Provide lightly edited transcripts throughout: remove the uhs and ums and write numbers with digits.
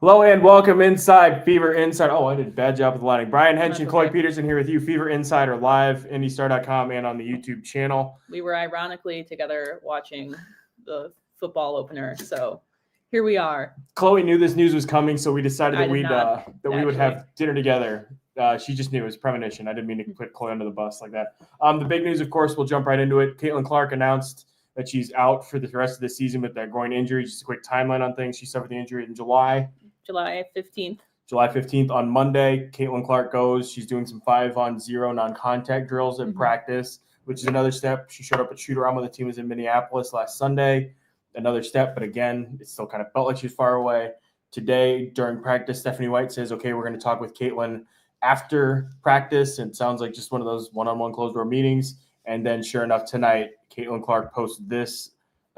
Hello and welcome inside Fever Insider. Oh, I did a bad job with the lighting. Brian Haenchen, That's Khloe okay. Peterson here with you. Fever Insider live, IndyStar.com and on the YouTube channel. We were ironically together watching the football opener, so here we are. Khloe knew this news was coming, so we decided I that did not, we would actually. have dinner together. She just knew it was premonition. I didn't mean to put Khloe under the bus like that. The big news, of course, we'll jump right into it. Caitlyn Clark announced that she's out for the rest of the season with that groin injury. Just a quick timeline on things. She suffered the injury in July 15th. July 15th on Monday. Caitlyn Clark goes. She's doing some 5-on-0 non-contact drills at practice, which is another step. She showed up at shoot-around when the team was in Minneapolis last Sunday. Another step, but again, it still kind of felt like she was far away. Today, during practice, Stephanie White says, okay, we're going to talk with Caitlyn after practice. And it sounds like just one of those one-on-one closed-door meetings. And then sure enough, tonight, Caitlyn Clark posted this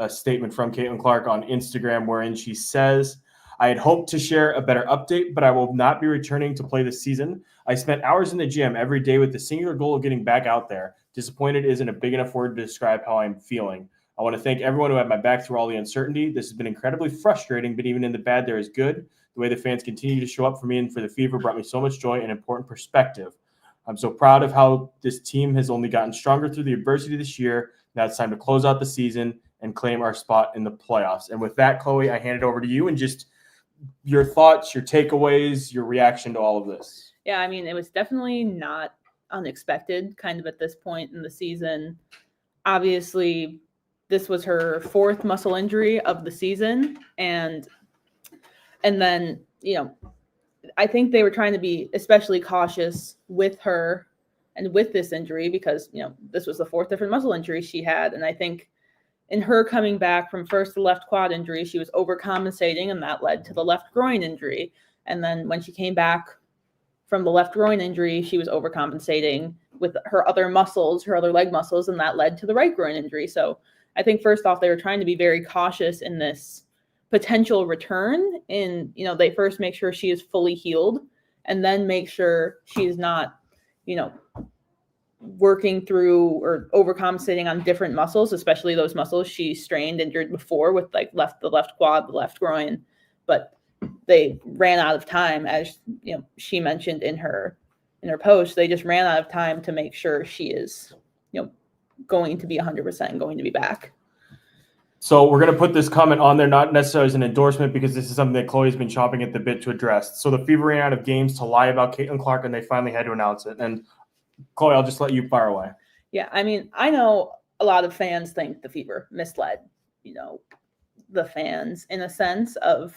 statement from Caitlyn Clark on Instagram wherein she says, I had hoped to share a better update, but I will not be returning to play this season. I spent hours in the gym every day with the singular goal of getting back out there. Disappointed isn't a big enough word to describe how I'm feeling. I want to thank everyone who had my back through all the uncertainty. This has been incredibly frustrating, but even in the bad, there is good. The way the fans continue to show up for me and for the Fever brought me so much joy and important perspective. I'm so proud of how this team has only gotten stronger through the adversity this year. Now it's time to close out the season and claim our spot in the playoffs. And with that, Khloe, I hand it over to you and just your thoughts, your takeaways, your reaction to all of this. Yeah, I mean, it was definitely not unexpected kind of at this point in the season. Obviously, this was her fourth muscle injury of the season. And then, I think they were trying to be especially cautious with her and with this injury because, this was the fourth different muscle injury she had. And I think in her coming back from first the left quad injury, she was overcompensating, and that led to the left groin injury. And then when she came back from the left groin injury, she was overcompensating with her other muscles, her other leg muscles, and that led to the right groin injury. So I think first off, they were trying to be very cautious in this potential return. And, they first make sure she is fully healed and then make sure she's not, working through or overcompensating on different muscles, especially those muscles she strained, injured before with the left quad, the left groin. But they ran out of time, as she mentioned in her post. They just ran out of time to make sure she is, going to be 100% and going to be back. So we're going to put this comment on there, not necessarily as an endorsement, because this is something that Khloe's been chopping at the bit to address. So the Fever ran out of games to lie about Caitlyn Clark, and they finally had to announce it. And Khloe, I'll just let you fire away. Yeah, I mean, I know a lot of fans think the Fever misled, the fans in a sense of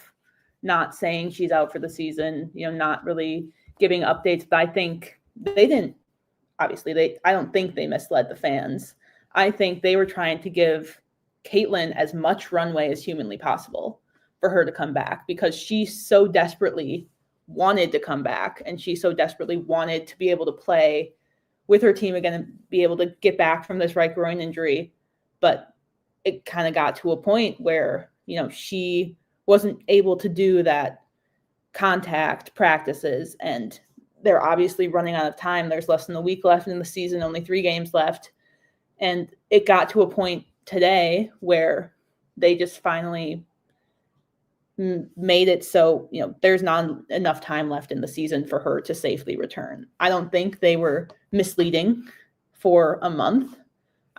not saying she's out for the season, not really giving updates. But I think they didn't, obviously, I don't think they misled the fans. I think they were trying to give Caitlyn as much runway as humanly possible for her to come back because she so desperately wanted to come back and she so desperately wanted to be able to play with her team again and be able to get back from this right groin injury. But it kind of got to a point where, she wasn't able to do that contact practices, and they're obviously running out of time. There's less than a week left in the season, only 3 games left. And it got to a point today where they just finally made it so, there's not enough time left in the season for her to safely return. I don't think they were misleading for a month.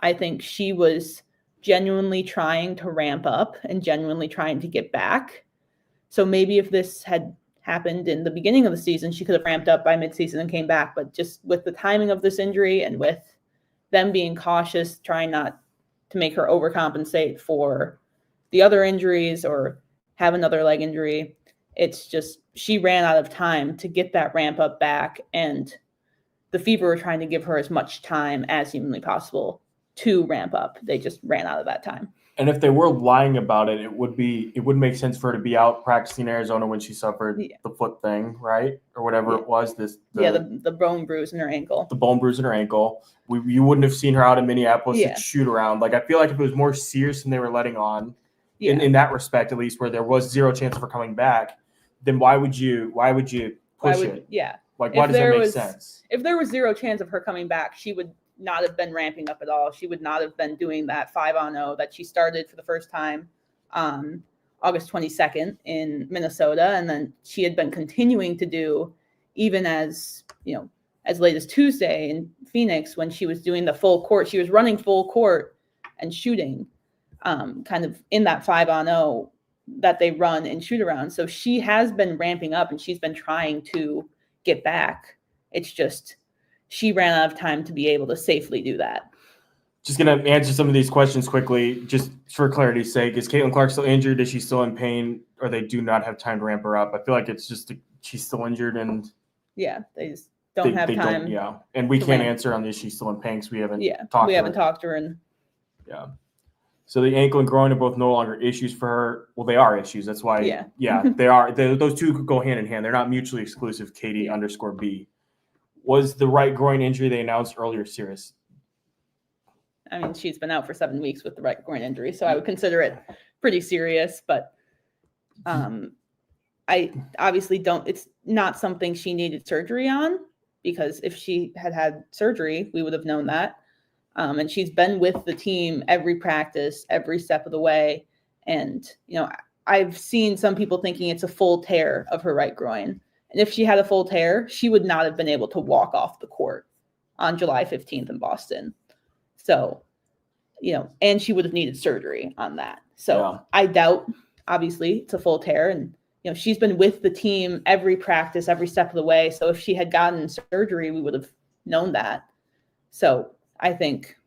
I think she was genuinely trying to ramp up and genuinely trying to get back. So maybe if this had happened in the beginning of the season, she could have ramped up by midseason and came back. But just with the timing of this injury and with them being cautious, trying not to make her overcompensate for the other injuries or have another leg injury, it's just she ran out of time to get that ramp up back, and the Fever were trying to give her as much time as humanly possible to ramp up. They just ran out of that time. And if they were lying about it, it would make sense for her to be out practicing in Arizona when she suffered the foot thing, right? Or whatever it was. The bone bruise in her ankle. The bone bruise in her ankle. You wouldn't have seen her out in Minneapolis at shoot around. Like, I feel like if it was more serious than they were letting on, in that respect, at least, where there was zero chance of her coming back, then why would you push it? Yeah. Like, why does that make sense? If there was zero chance of her coming back, she would not have been ramping up at all. She would not have been doing that 5-on-0 that she started for the first time on August 22nd in Minnesota. And then she had been continuing to do even as, as late as Tuesday in Phoenix when she was doing the full court. She was running full court and shooting kind of in that 5-on-0 that they run and shoot around. So she has been ramping up and she's been trying to get back. It's just she ran out of time to be able to safely do that. Just going to answer some of these questions quickly, just for clarity's sake. Is Caitlyn Clark still injured? Is she still in pain? Or they do not have time to ramp her up? I feel like it's just she's still injured and they just don't have time. And we can't answer on this. She's still in pain because we haven't talked to her. And so the ankle and groin are both no longer issues for her. Well, they are issues. That's why. They are. Those two go hand in hand. They're not mutually exclusive. Katie_B. Was the right groin injury they announced earlier serious? I mean, she's been out for 7 weeks with the right groin injury, so I would consider it pretty serious. But I obviously don't. It's not something she needed surgery on, because if she had surgery, we would have known that. And she's been with the team every practice, every step of the way. And, I've seen some people thinking it's a full tear of her right groin. And if she had a full tear, she would not have been able to walk off the court on July 15th in Boston. So, and she would have needed surgery on that. So I doubt, obviously, it's a full tear. And, she's been with the team every practice, every step of the way. So if she had gotten surgery, we would have known that. So I think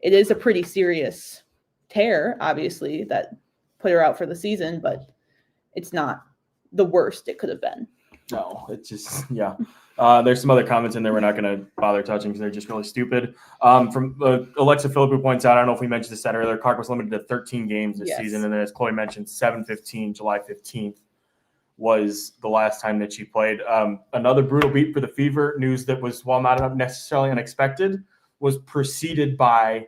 it is a pretty serious tear, obviously, that put her out for the season, but it's not the worst it could have been. No, it's just, there's some other comments in there we're not going to bother touching because they're just really stupid. From Alexa Philippe points out, I don't know if we mentioned this earlier, Clark was limited to 13 games this season. And then as Khloe mentioned, 7/15, July 15th was the last time that she played. Another brutal beat for the Fever. News that was, while not necessarily unexpected, was preceded by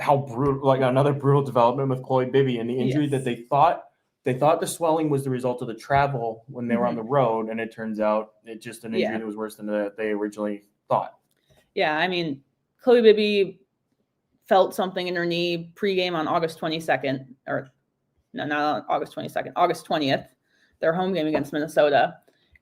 how brutal, another brutal development with Khloe Bibby and the injury that they thought the swelling was the result of the travel when they were on the road, and it turns out it's just an injury that was worse than they originally thought. Yeah, I mean, Khloe Bibby felt something in her knee pregame on August 22nd, or no, not on August 22nd, August 20th, their home game against Minnesota,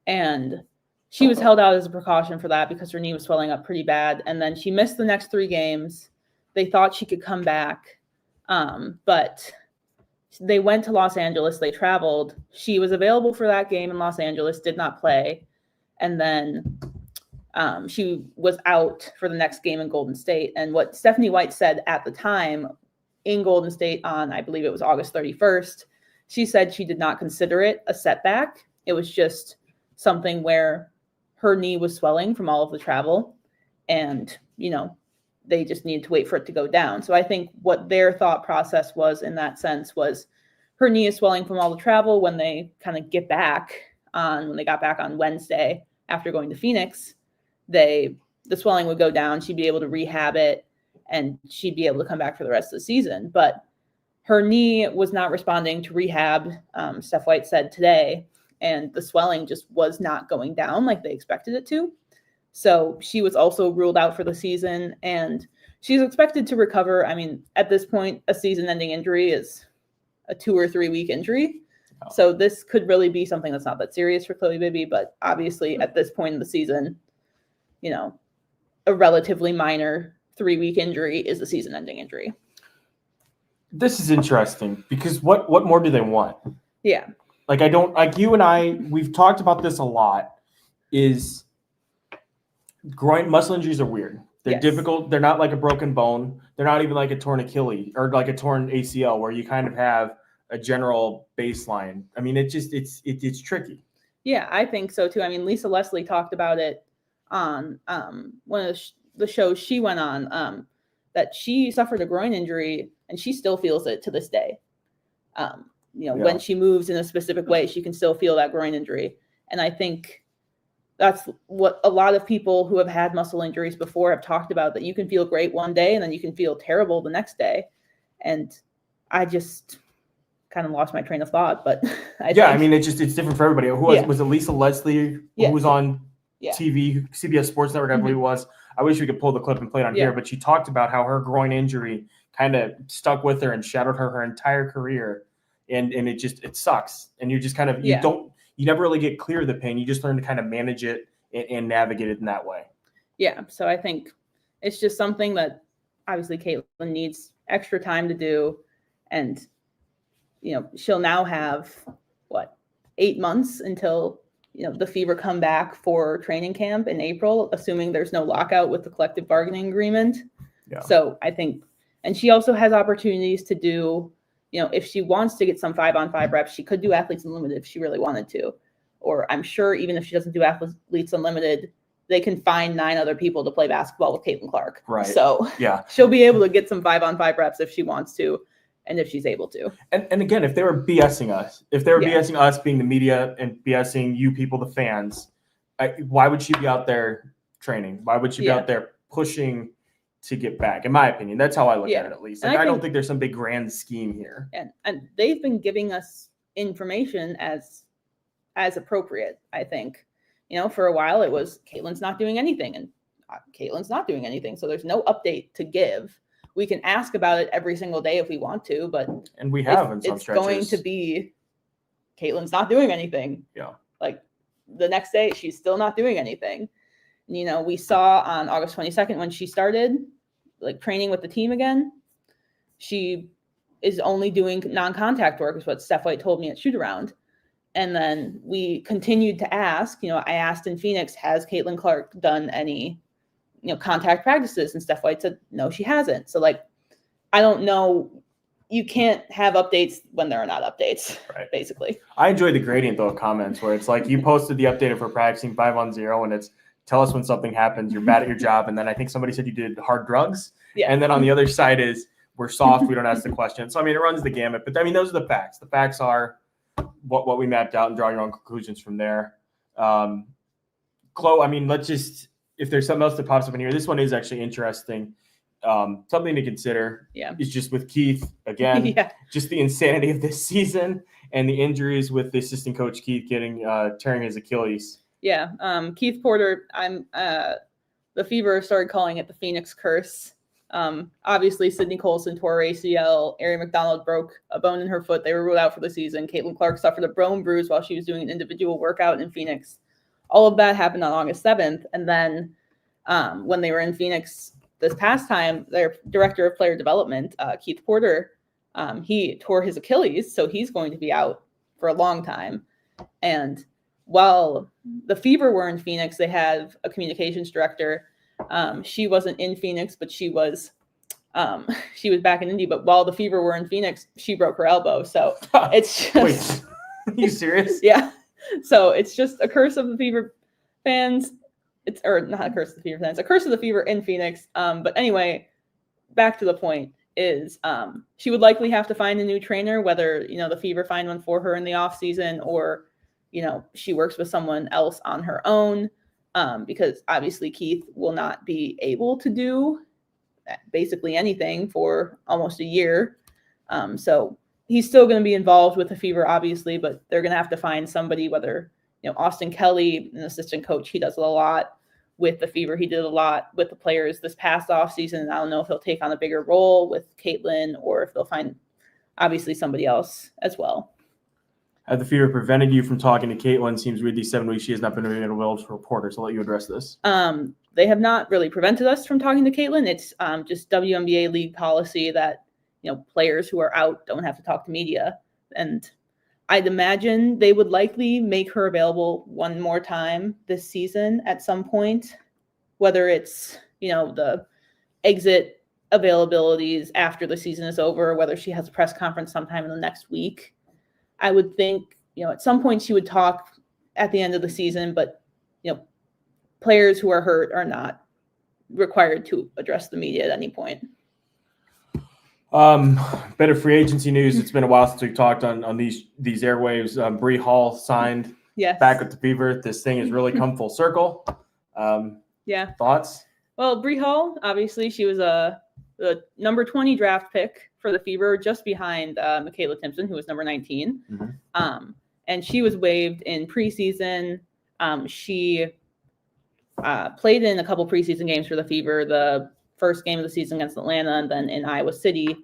and she was held out as a precaution for that because her knee was swelling up pretty bad, and then she missed the next 3 games. They thought she could come back, but they went to Los Angeles. They traveled. She was available for that game in Los Angeles, did not play. And then she was out for the next game in Golden State. And what Stephanie White said at the time in Golden State on, I believe it was August 31st, she said she did not consider it a setback. It was just something where her knee was swelling from all of the travel. And, they just needed to wait for it to go down. So I think what their thought process was in that sense was her knee is swelling from all the travel. When they kind of got back on Wednesday after going to Phoenix, the swelling would go down. She'd be able to rehab it and she'd be able to come back for the rest of the season. But her knee was not responding to rehab, Steph White said today, and the swelling just was not going down like they expected it to. So she was also ruled out for the season, and she's expected to recover. I mean, at this point, a season-ending injury is a 2 or 3 week injury. Oh. So this could really be something that's not that serious for Khloe Bibby, but obviously at this point in the season, a relatively minor 3 week injury is a season-ending injury. This is interesting because what more do they want? Yeah. You and I, we've talked about this a lot, is groin muscle injuries are weird. They're difficult. They're not like a broken bone. They're not even like a torn Achilles or like a torn ACL where you kind of have a general baseline. I mean, it's tricky. Yeah, I think so too. I mean, Lisa Leslie talked about it on one of the shows she went on, that she suffered a groin injury and she still feels it to this day. When she moves in a specific way, she can still feel that groin injury. And I think that's what a lot of people who have had muscle injuries before have talked about, that you can feel great one day and then you can feel terrible the next day. And I just kind of lost my train of thought, but I mean, it's different for everybody. Was it Lisa Leslie who was on TV, CBS Sports Network, I believe it was. I wish we could pull the clip and play it on here, but she talked about how her groin injury kind of stuck with her and shadowed her entire career and it sucks. And you just kind of you never really get clear of the pain. You just learn to kind of manage it and navigate it in that way. Yeah. So I think it's just something that obviously Caitlyn needs extra time to do, and she'll now have 8 months until the Fever come back for training camp in April, assuming there's no lockout with the collective bargaining agreement. Yeah. So I think, and she also has opportunities to do, if she wants to get some 5-on-5 reps, she could do Athletes Unlimited if she really wanted to. Or I'm sure even if she doesn't do Athletes Unlimited, they can find 9 other people to play basketball with Caitlyn Clark. Right. So yeah, she'll be able to get some 5-on-5 reps if she wants to, and if she's able to. And again, if they were BSing us, BSing us being the media and BSing you people, the fans, why would she be out there training? Why would she be out there pushing to get back? In my opinion, that's how I look at it, at least. Like, I don't think there's some big grand scheme here. And they've been giving us information as appropriate, I think. For a while it was Caitlyn's not doing anything, and Caitlyn's not doing anything. So there's no update to give. We can ask about it every single day if we want to, but we have in some stretches. Going to be Caitlyn's not doing anything. Yeah. Like the next day, she's still not doing anything. We saw on August 22nd when she started training with the team again, she is only doing non-contact work, is what Steph White told me at shoot around. And then we continued to ask, I asked in Phoenix, has Caitlyn Clark done any contact practices? And Steph White said, no, she hasn't. So I don't know. You can't have updates when there are not updates, right? Basically. I enjoyed the gradient though of comments where it's like you posted the update for practicing 5-on-0 and it's tell us when something happens, you're bad at your job. And then I think somebody said you did hard drugs. Yeah. And then on the other side is we're soft, we don't ask the question. So it runs the gamut. But those are the facts. The facts are what we mapped out and draw your own conclusions from there. Khloe, let's just, if there's something else that pops up in here, this one is actually interesting. Something to consider is just with Keith, again, just the insanity of this season and the injuries with the assistant coach Keith tearing his Achilles. Yeah, Keith Porter, the Fever started calling it the Phoenix curse. Obviously, Sydney Colson tore her ACL. Ari McDonald broke a bone in her foot. They were ruled out for the season. Caitlyn Clark suffered a bone bruise while she was doing an individual workout in Phoenix. All of that happened on August 7th. And then when they were in Phoenix this past time, their director of player development, Keith Porter, he tore his Achilles. So he's going to be out for a long time. And while the Fever were in Phoenix, they have a communications director. She wasn't in Phoenix, but she was back in Indy. But while the Fever were in Phoenix, she broke her elbow. So it's just, wait, are you serious? Yeah. So it's just a curse of the Fever fans. Or not a curse of the Fever fans, a curse of the Fever in Phoenix. But anyway, back to the point is she would likely have to find a new trainer, whether the Fever find one for her in the off season or she works with someone else on her own. Because obviously Keith will not be able to do basically anything for almost a year. So he's still going to be involved with the Fever, obviously, but they're going to have to find somebody, whether, Austin Kelly, an assistant coach, he does it a lot with the Fever. He did a lot with the players this past offseason. I don't know if he'll take on a bigger role with Caitlyn or if they'll find obviously somebody else as well. Have the Fever prevented you from talking to Caitlyn? Seems weird these 7 weeks she has not been available to reporters. I'll let you address this. They have not really prevented us from talking to Caitlyn. It's just WNBA league policy that, players who are out don't have to talk to media. And I'd imagine they would likely make her available one more time this season at some point, whether it's, the exit availabilities after the season is over, or whether she has a press conference sometime in the next week. I would think, at some point she would talk at the end of the season, but, players who are hurt are not required to address the media at any point. Bit of free agency news. It's been a while since we talked on these airwaves. Brie Hall signed back with the Fever. This thing has really come full circle. Thoughts? Well, Brie Hall, obviously, she was the number 20 draft pick for the Fever, just behind Michaela Timpson, who was number 19. Mm-hmm. And she was waived in preseason. She played in a couple preseason games for the Fever, the first game of the season against Atlanta and then in Iowa City.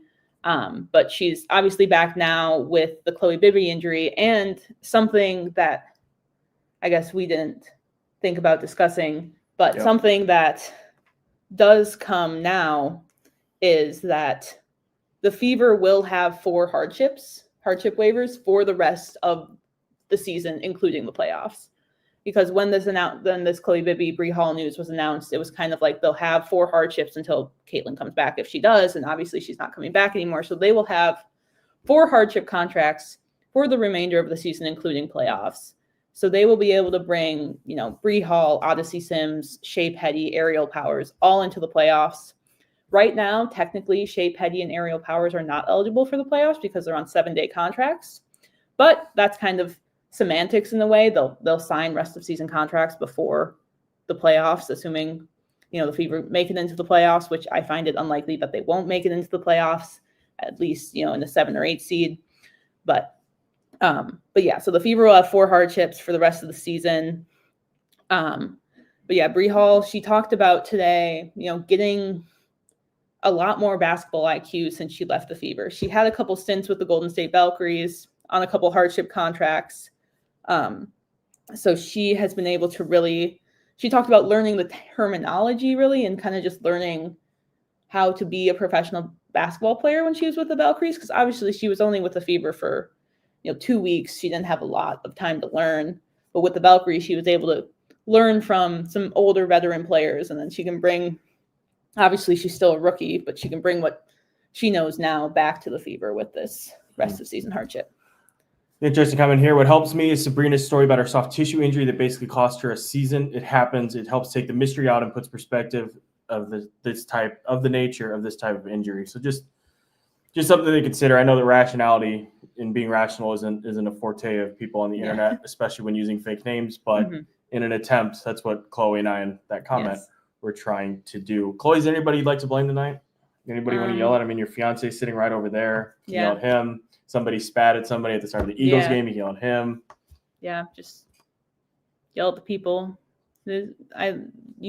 But she's obviously back now with the Khloe Bibby injury, and something that I guess we didn't think about discussing, but something that does come now is that the Fever will have 4 hardship waivers for the rest of the season, including the playoffs. Because when this Khloe Bibby Brie Hall news was announced, it was kind of like they'll have 4 hardships until Caitlyn comes back, if she does, and obviously she's not coming back anymore. So they will have 4 hardship contracts for the remainder of the season, including playoffs. So they will be able to bring, Brie Hall, Odyssey Sims, Shea Petty, Aerial Powers all into the playoffs. Right now, technically, Shea Petty and Aerial Powers are not eligible for the playoffs because they're on 7-day contracts. But that's kind of semantics in a way. They'll sign rest of season contracts before the playoffs, assuming the Fever make it into the playoffs, which I find it unlikely that they won't make it into the playoffs, at least in the 7 or 8 seed. But yeah, so the Fever will have 4 hardships for the rest of the season. But yeah, Brie Hall, she talked about today, getting a lot more basketball IQ since she left the Fever. She had a couple stints with the Golden State Valkyries on a couple hardship contracts. So she has been able to really, she talked about learning the terminology really and kind of just learning how to be a professional basketball player when she was with the Valkyries, because obviously she was only with the Fever for 2 weeks. She didn't have a lot of time to learn, but with the Valkyries she was able to learn from some older veteran players, and then she can bring, obviously she's still a rookie, but she can bring what she knows now back to the Fever with this rest of season hardship. Interesting comment here. What helps me is Sabrina's story about her soft tissue injury that basically cost her a season. It happens. It helps take the mystery out and puts perspective of the nature of this type of injury. So just something to consider. I know that rationality and being rational isn't a forte of people on the internet, especially when using fake names. But in an attempt, that's what Khloe and I in that comment were trying to do. Khloe, is there anybody you'd like to blame tonight? Anybody want to yell at? I mean, your fiance is sitting right over there. You can yell at him. Somebody spat at somebody at the start of the Eagles game. You yell at him. Yeah, just yell at the people. You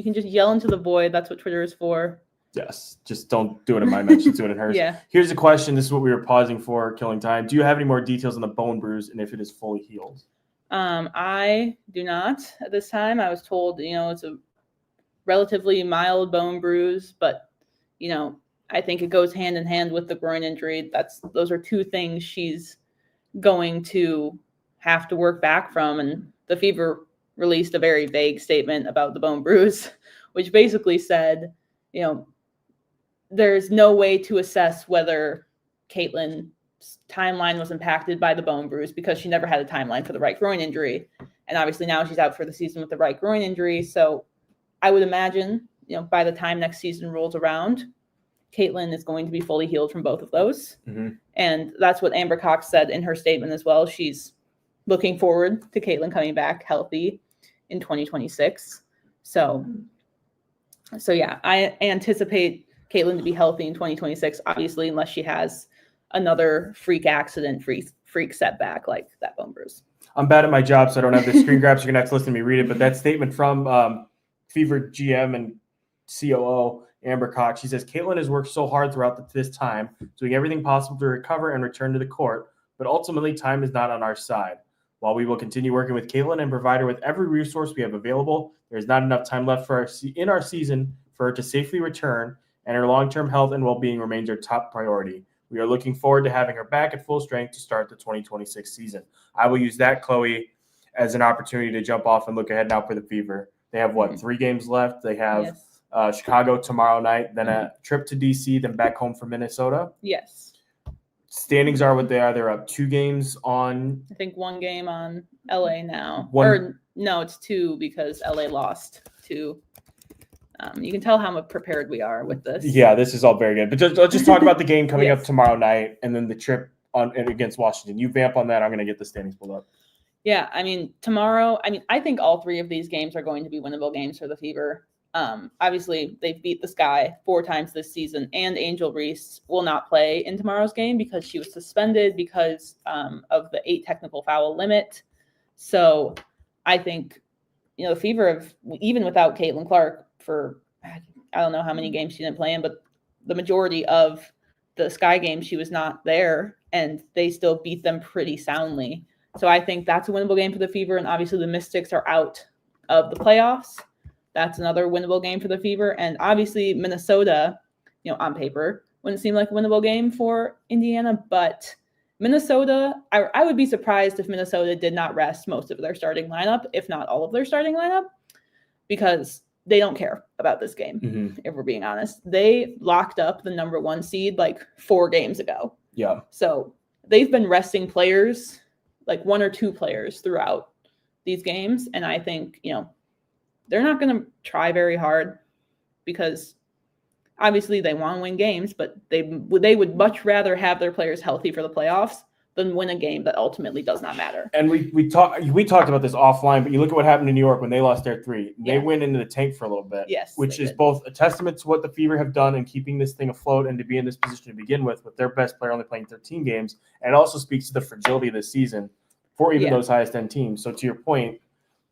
can just yell into the void. That's what Twitter is for. Yes, just don't do it in my mentions, do it in hers. Here's a question. This is what we were pausing for, killing time. Do you have any more details on the bone bruise and if it is fully healed? I do not at this time. I was told, it's a relatively mild bone bruise, but, I think it goes hand in hand with the groin injury. Those are 2 things she's going to have to work back from. And the Fever released a very vague statement about the bone bruise, which basically said, there's no way to assess whether Caitlyn's timeline was impacted by the bone bruise because she never had a timeline for the right groin injury. And obviously now she's out for the season with the right groin injury. So I would imagine, by the time next season rolls around, Caitlyn is going to be fully healed from both of those. And that's what Amber Cox said in her statement as well. She's looking forward to Caitlyn coming back healthy in 2026. So yeah, I anticipate Caitlyn to be healthy in 2026, obviously, unless she has another freak accident, freak setback like that bone bruise. I'm bad at my job, so I don't have the screen grabs. You're going to have to listen to me read it. But that statement from Fever GM and COO Amber Cox, she says, Caitlyn has worked so hard throughout this time, doing everything possible to recover and return to the court, but ultimately time is not on our side. While we will continue working with Caitlyn and provide her with every resource we have available, there is not enough time left in our season for her to safely return, and her long-term health and well-being remains our top priority. We are looking forward to having her back at full strength to start the 2026 season. I will use that, Khloe, as an opportunity to jump off and look ahead now for the Fever. They have, 3 games left? They have Chicago tomorrow night, then a trip to D.C., then back home for Minnesota. Yes. Standings are what they are. They're up 2 games on... I think 1 game on L.A. now. No, it's 2 because L.A. lost to... you can tell how prepared we are with this. Yeah, this is all very good. But let's just talk about the game coming up tomorrow night and then the trip against Washington. You vamp on that. I'm going to get the standings pulled up. Yeah, tomorrow, I think all 3 of these games are going to be winnable games for the Fever. Obviously, they've beat the Sky 4 times this season, and Angel Reese will not play in tomorrow's game because she was suspended because of the 8 technical foul limit. So I think, the Fever, even without Caitlyn Clark for, I don't know how many games she didn't play in, but the majority of the Sky game, she was not there, and they still beat them pretty soundly. So I think that's a winnable game for the Fever, and obviously the Mystics are out of the playoffs. That's another winnable game for the Fever, and obviously Minnesota, on paper, wouldn't seem like a winnable game for Indiana, but Minnesota, I would be surprised if Minnesota did not rest most of their starting lineup, if not all of their starting lineup, because they don't care about this game, if we're being honest. They locked up the number 1 seed like 4 games ago. Yeah. So they've been resting players, like 1 or 2 players throughout these games. And I think, they're not going to try very hard because obviously they want to win games, but they would much rather have their players healthy for the playoffs than win a game that ultimately does not matter. And we talked about this offline, but you look at what happened in New York when they lost their 3. They went into the tank for a little bit, which is both a testament to what the Fever have done in keeping this thing afloat and to be in this position to begin with their best player only playing 13 games. And it also speaks to the fragility of this season for even those highest end teams. So to your point,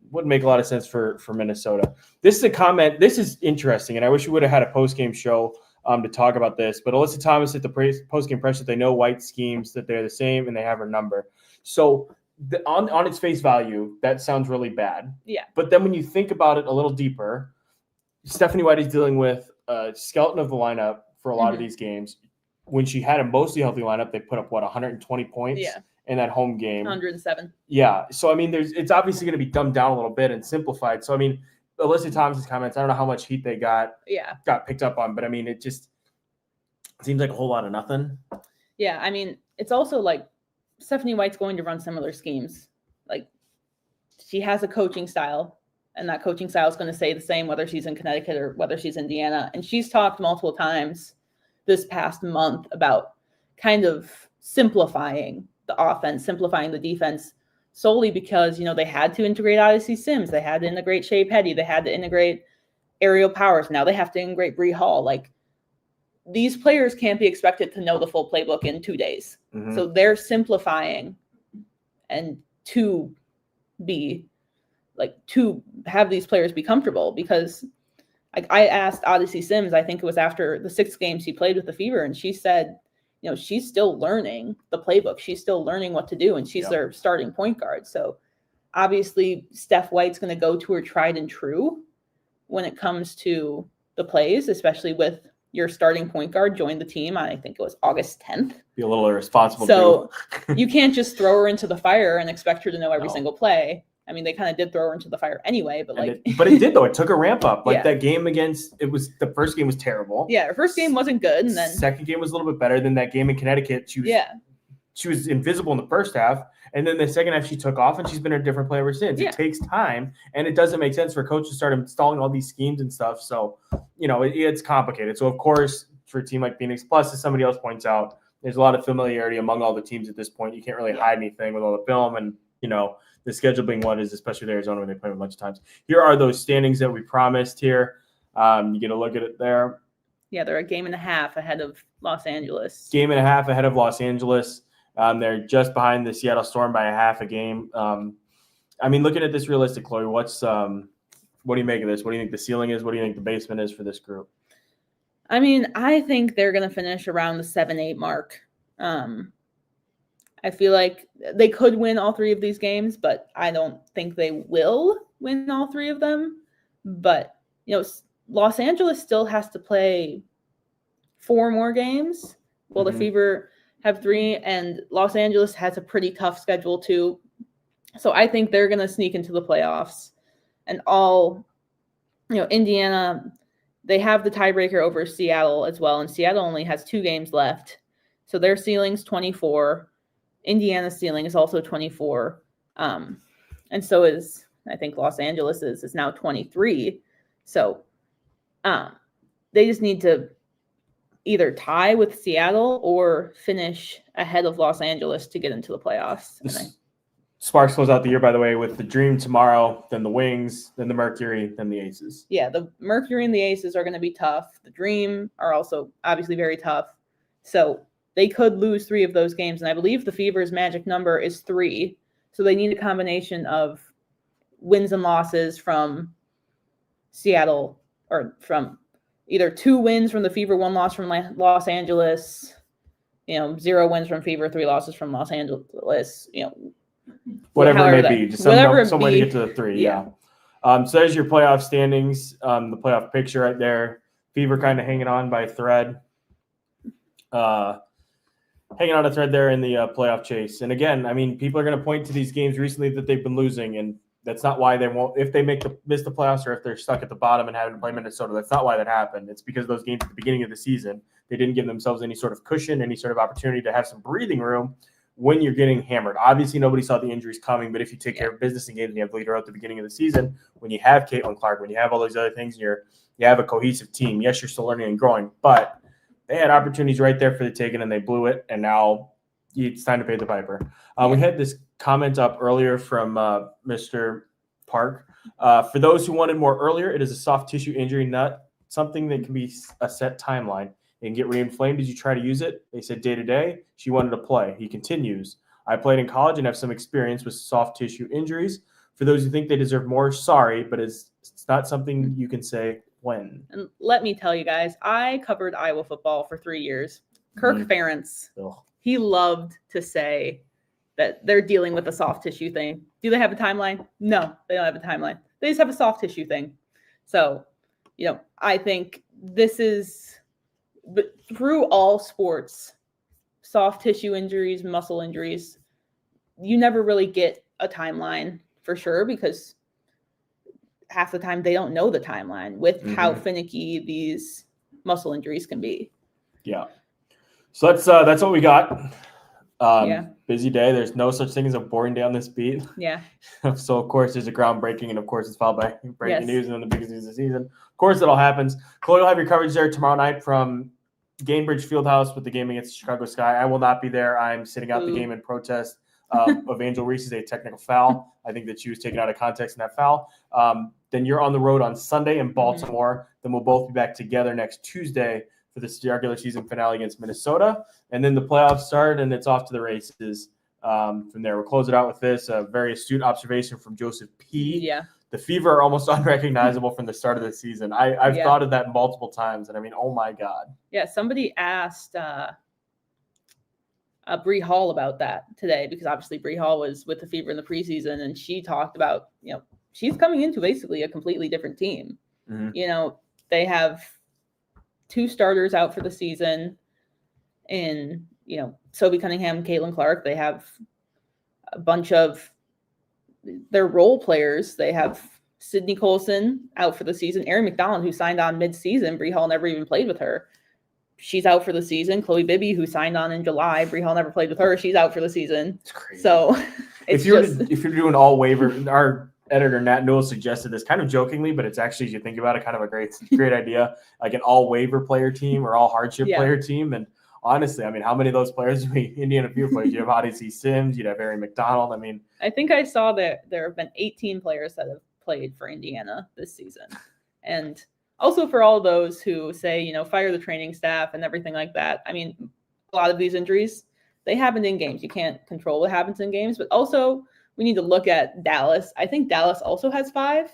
wouldn't make a lot of sense for Minnesota. This is a comment. This is interesting, and I wish we would have had a post-game show to talk about this. But Alyssa Thomas at the post-game press that they know White schemes, that they're the same, and they have her number. So on its face value, that sounds really bad. Yeah. But then when you think about it a little deeper, Stephanie White is dealing with a skeleton of the lineup for a lot of these games. When she had a mostly healthy lineup, they put up, 120 points? Yeah. In that home game. 107. Yeah. So, I mean, it's obviously going to be dumbed down a little bit and simplified. So, I mean, Alyssa Thomas's comments, I don't know how much heat they got picked up on, but I mean, it just seems like a whole lot of nothing. Yeah. I mean, it's also like Stephanie White's going to run similar schemes. Like, she has a coaching style, and that coaching style is going to stay the same whether she's in Connecticut or whether she's Indiana. And she's talked multiple times this past month about kind of simplifying the offense, simplifying the defense, solely because, they had to integrate Odyssey Sims. They had to integrate Shea Petty. They had to integrate Aerial Powers. Now they have to integrate Brie Hall. Like, these players can't be expected to know the full playbook in 2 days. So they're simplifying and to have these players be comfortable, because I asked Odyssey Sims, I think it was after the 6 games he played with the Fever, and she said, she's still learning the playbook. She's still learning what to do, and she's their starting point guard. So obviously Steph White's going to go to her tried and true when it comes to the plays, especially with your starting point guard joined the team on, I think it was August 10th. Be a little irresponsible. So you can't just throw her into the fire and expect her to know every single play. I mean, they kind of did throw her into the fire anyway, but but it did though. It took a ramp up. That game the first game was terrible. Yeah, her first game wasn't good, and then second game was a little bit better than that game in Connecticut. She was invisible in the first half, and then the second half she took off, and she's been a different player ever since. It takes time, and it doesn't make sense for a coach to start installing all these schemes and stuff. So, it's complicated. So of course, for a team like Phoenix, plus as somebody else points out, there's a lot of familiarity among all the teams at this point. You can't really hide anything with all the film and the schedule being what is, especially with Arizona when they play a bunch of times. Here are those standings that we promised here. You get a look at it there. Yeah, they're a game and a half ahead of Los Angeles. Game and a half ahead of Los Angeles. They're just behind the Seattle Storm by a half a game. I mean, looking at this realistic, Khloe, what do you make of this? What do you think the ceiling is? What do you think the basement is for this group? I mean, I think they're going to finish around the 7-8 mark. I feel like they could win all 3 of these games, but I don't think they will win all 3 of them. But, Los Angeles still has to play 4 more games. Well, the Fever have 3, and Los Angeles has a pretty tough schedule too. So I think they're going to sneak into the playoffs. And Indiana, they have the tiebreaker over Seattle as well, and Seattle only has 2 games left. So their ceiling's 24. Indiana's ceiling is also 24. And so is, I think, Los Angeles's is now 23. So they just need to either tie with Seattle or finish ahead of Los Angeles to get into the playoffs. Sparks close out the year, by the way, with the Dream tomorrow, then the Wings, then the Mercury, then the Aces. Yeah, the Mercury and the Aces are going to be tough. The Dream are also obviously very tough. So they could lose 3 of those games. And I believe the Fever's magic number is 3. So they need a combination of wins and losses from Seattle, or from either 2 wins from the Fever, 1 loss from Los Angeles, 0 wins from Fever, 3 losses from Los Angeles, whatever it may be, just some way to get to the 3. Yeah. So there's your playoff standings, the playoff picture right there. Fever kind of hanging on by a thread. Hanging on a thread there in the playoff chase. And again, I mean, people are going to point to these games recently that they've been losing, and that's not why they won't. If they miss the playoffs, or if they're stuck at the bottom and having to play Minnesota, that's not why that happened. It's because those games at the beginning of the season, they didn't give themselves any sort of cushion, any sort of opportunity to have some breathing room when you're getting hammered. Obviously, nobody saw the injuries coming, but if you take care of business in games and you have leader out at the beginning of the season, when you have Caitlyn Clark, when you have all these other things, you have a cohesive team. Yes, you're still learning and growing, but they had opportunities right there for the taking, and they blew it, and now it's time to pay the piper. We had this comment up earlier from Mr. Park. For those who wanted more earlier, it is a soft tissue injury, not something that can be a set timeline. It can get reinflamed as you try to use it. They said day to day, she wanted to play. He continues. I played in college and have some experience with soft tissue injuries. For those who think they deserve more, sorry, but it's not something you can say when. And let me tell you guys, I covered Iowa football for 3 years. Kirk Ferentz, he loved to say that they're dealing with a soft tissue thing. Do they have a timeline? No, they don't have a timeline. They just have a soft tissue thing. So, I think this is, but through all sports, soft tissue injuries, muscle injuries, you never really get a timeline for sure, because half the time they don't know the timeline with how finicky these muscle injuries can be. Yeah. So that's what we got. Busy day. There's no such thing as a boring day on this beat. Yeah. So of course there's a groundbreaking, and of course it's followed by breaking news, and then the biggest news of the season. Of course it all happens. Khloe will have your coverage there tomorrow night from Gainbridge Fieldhouse with the game against the Chicago Sky. I will not be there. I'm sitting out the game in protest of Angel Reese's a technical foul. I think that she was taken out of context in that foul. Then you're on the road on Sunday in Baltimore. Then we'll both be back together next Tuesday for the regular season finale against Minnesota. And then the playoffs start, and it's off to the races from there. We'll close it out with this very astute observation from Joseph P. Yeah. The Fever are almost unrecognizable from the start of the season. I've thought of that multiple times, and I mean, oh my God. Yeah, somebody asked Brie Hall about that today, because obviously Brie Hall was with the Fever in the preseason, and she talked about, she's coming into basically a completely different team. They have 2 starters out for the season in, Sophie Cunningham, Caitlyn Clark. They have a bunch of their role players. They have Sydney Colson out for the season. Erin McDonald, who signed on mid-season. Brie Hall never even played with her. She's out for the season. Khloe Bibby, who signed on in July. Brie Hall never played with her. She's out for the season. It's crazy. So if you're doing all waiver, our editor Nat Newell suggested this kind of jokingly, but it's actually, as you think about it, kind of a great idea, like an all waiver player team or all hardship player team. And honestly, I mean, how many of those players would be Indiana Fever players? You have Odyssey Sims, you'd have Erin McDonald. I mean, I think I saw that there have been 18 players that have played for Indiana this season. And also for all those who say, fire the training staff and everything like that. I mean, a lot of these injuries, they happen in games. You can't control what happens in games, but also we need to look at Dallas. I think Dallas also has 5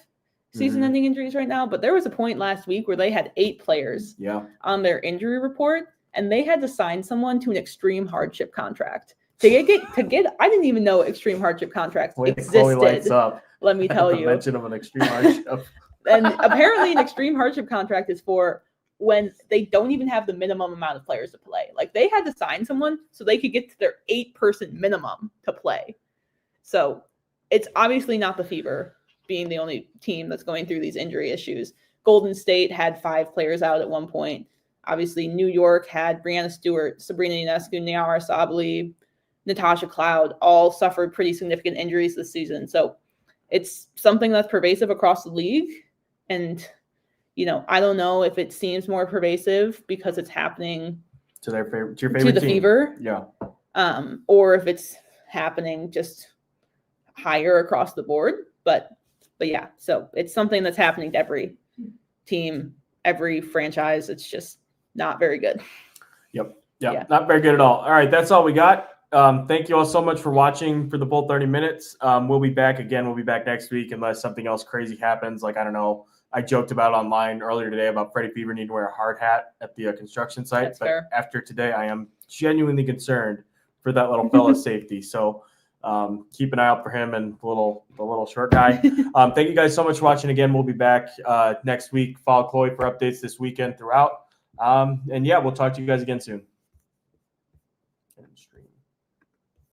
season-ending injuries right now, but there was a point last week where they had 8 players on their injury report, and they had to sign someone to an extreme hardship contract. I didn't even know extreme hardship contracts existed. Lights up. Let me tell you. Mention of an extreme hardship. And apparently an extreme hardship contract is for when they don't even have the minimum amount of players to play. Like, they had to sign someone so they could get to their 8-person minimum to play. So it's obviously not the Fever being the only team that's going through these injury issues. Golden State had 5 players out at one point. Obviously, New York had Brianna Stewart, Sabrina Ionescu, Niara Sabally, Natasha Cloud, all suffered pretty significant injuries this season. So it's something that's pervasive across the league. And, I don't know if it seems more pervasive because it's happening to your favorite team. Fever. Yeah. Or if it's happening just higher across the board. But yeah, so it's something that's happening to every team, every franchise. It's just not very good. Yep. Not very good at all. All right. That's all we got. Thank you all so much for watching for the full 30 minutes. We'll be back again. We'll be back next week unless something else crazy happens. Like, I don't know. I joked about it online earlier today about Freddie Fever needing to wear a hard hat at the construction site. That's fair. After today, I am genuinely concerned for that little fella's safety. So keep an eye out for him and the little short guy. Thank you guys so much for watching. Again, we'll be back next week. Follow Khloe for updates this weekend throughout. And yeah, we'll talk to you guys again soon.